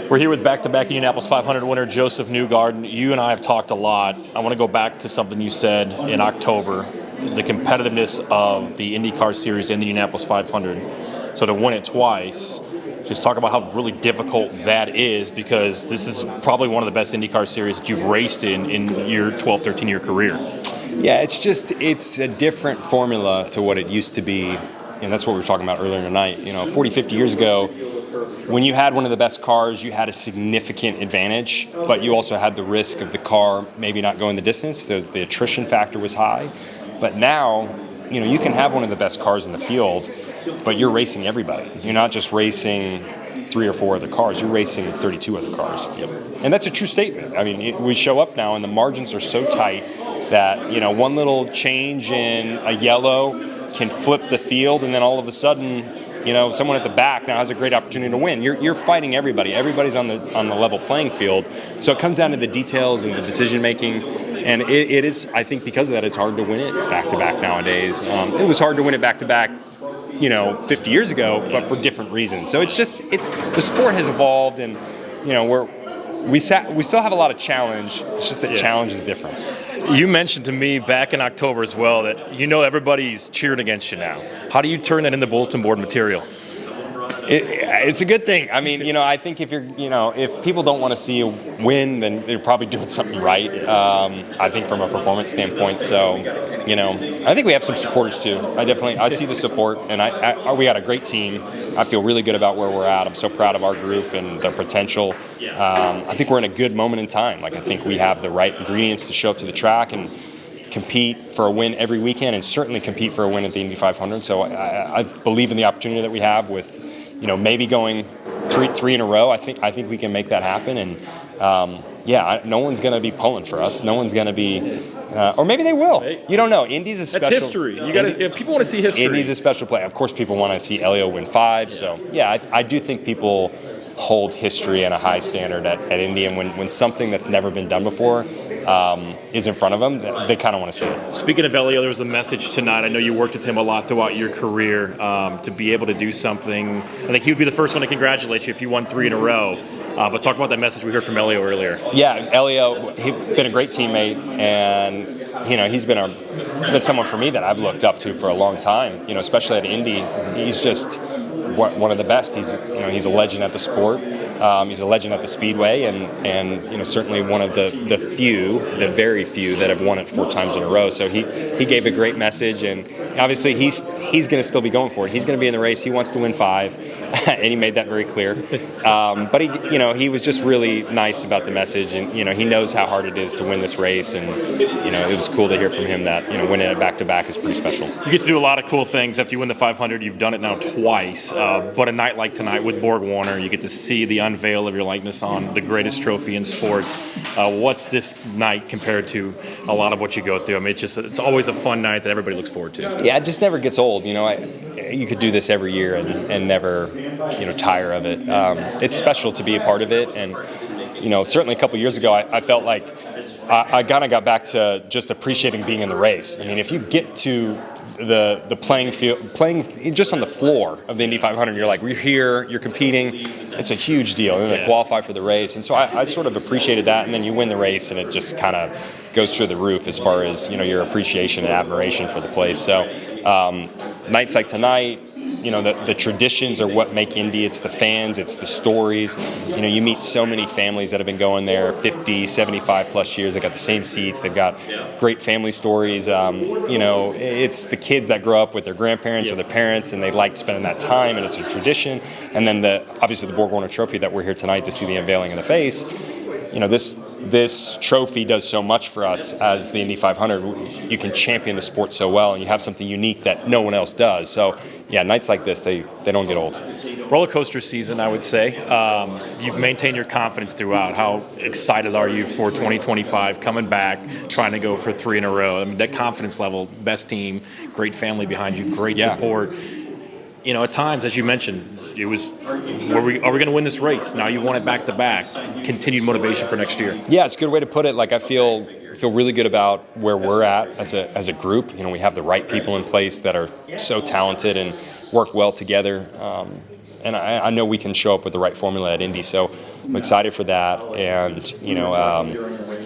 We're here with back-to-back Indianapolis 500 winner Josef Newgarden. You and I have talked a lot. I want to go back to something you said in October, the competitiveness of the IndyCar Series and the Indianapolis 500. So to win it twice, just talk about how really difficult that is, because this is probably one of the best IndyCar Series that you've raced in your 12, 13-year career. Yeah, it's a different formula to what it used to be, and that's what we were talking about earlier tonight. 40, 50 years ago, when you had one of the best cars, you had a significant advantage, but you also had the risk of the car maybe not going the distance. The attrition factor was high. But now, you can have one of the best cars in the field, but you're racing everybody. You're not just racing 3 or 4 other cars. You're racing 32 other cars. Yep. And that's a true statement. I mean, we show up now, and the margins are so tight that, one little change in a yellow can flip the field, and then all of a sudden, someone at the back now has a great opportunity to win. You're fighting everybody. Everybody's on the level playing field. So it comes down to the details and the decision making. And it is, I think, because of that, it's hard to win it back to back nowadays. It was hard to win it back to back, 50 years ago, but for different reasons. So it's the sport has evolved, and we still have a lot of challenge. It's just that challenge is different. You mentioned to me back in October as well that everybody's cheering against you now. How do you turn that into bulletin board material? It's a good thing. I mean, I think if people don't want to see you win, then they're probably doing something right. I think from a performance standpoint. So, I think we have some supporters too. I see the support, and we got a great team. I feel really good about where we're at. I'm so proud of our group and their potential. I think we're in a good moment in time. I think we have the right ingredients to show up to the track and compete for a win every weekend, and certainly compete for a win at the Indy 500. So I believe in the opportunity that we have with, maybe going three in a row. I think we can make that happen, and no one's going to be pulling for us. No one's going to be, or maybe they will. You don't know. Indy's a special. That's history. People want to see history. Indy's a special play. Of course, people want to see Elio win 5. So I do think people hold history and a high standard at Indy, and when something that's never been done before is in front of them, they kind of want to see it. Speaking of Elio, there was a message tonight. I know you worked with him a lot throughout your career. To be able to do something, I think he would be the first one to congratulate you if you won 3 in a row. But talk about that message we heard from Elio earlier. Yeah, Elio, he's been a great teammate, and he's been someone for me that I've looked up to for a long time. Especially at Indy, he's just one of the best. He's a legend at the sport. He's a legend at the Speedway, and certainly one of the very few that have won it 4 times in a row. So he gave a great message, and obviously he's going to still be going for it. He's going to be in the race. He wants to win 5, and he made that very clear. But he was just really nice about the message, and he knows how hard it is to win this race, and it was cool to hear from him that winning it back to back is pretty special. You get to do a lot of cool things after you win the 500. You've done it now twice, but a night like tonight with Borg Warner, you get to see the unveil of your likeness on the greatest trophy in sports. What's this night compared to a lot of what you go through? I mean, it's always a fun night that everybody looks forward to. Yeah, it just never gets old. You could do this every year and never tire of it. It's special to be a part of it, and certainly a couple years ago I felt like I kind of got back to just appreciating being in the race. I mean, if you get to the playing field, playing just on the floor of the Indy 500, you're like, we're here, you're competing. It's a huge deal, and they qualify for the race, and so I sort of appreciated that. And then you win the race, and it just kind of goes through the roof as far as your appreciation and admiration for the place. So nights like tonight, the traditions are what make Indy. It's the fans, it's the stories. You meet so many families that have been going there 50, 75 plus years. They got the same seats. They've got great family stories. It's the kids that grow up with their grandparents or their parents, and they like spending that time, and it's a tradition. And then obviously the Borg Warner Trophy that we're here tonight to see the unveiling in the face. This trophy does so much for us as the Indy 500. You can champion the sport so well, and you have something unique that no one else does. So, nights like this, they don't get old. Roller coaster season, I would say. You've maintained your confidence throughout. How excited are you for 2025, coming back, trying to go for 3 in a row? I mean, that confidence level, best team, great family behind you, great support. At times, as you mentioned, it was, are we going to win this race? Now you've won it back to back. Continued motivation for next year. Yeah, it's a good way to put it. I feel really good about where we're at as a group. We have the right people in place that are so talented and work well together. and I know we can show up with the right formula at Indy. So I'm excited for that. And,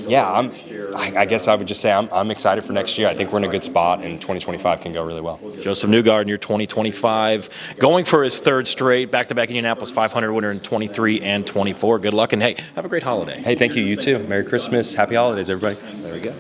yeah, I guess I would just say I'm excited for next year. I think we're in a good spot, and 2025 can go really well. Josef Newgarden, your 2025, going for his third straight back-to-back Indianapolis 500 winner in 23 and 24. Good luck, and hey, have a great holiday. Hey, thank you. You too. Merry Christmas. Happy holidays, everybody. There we go.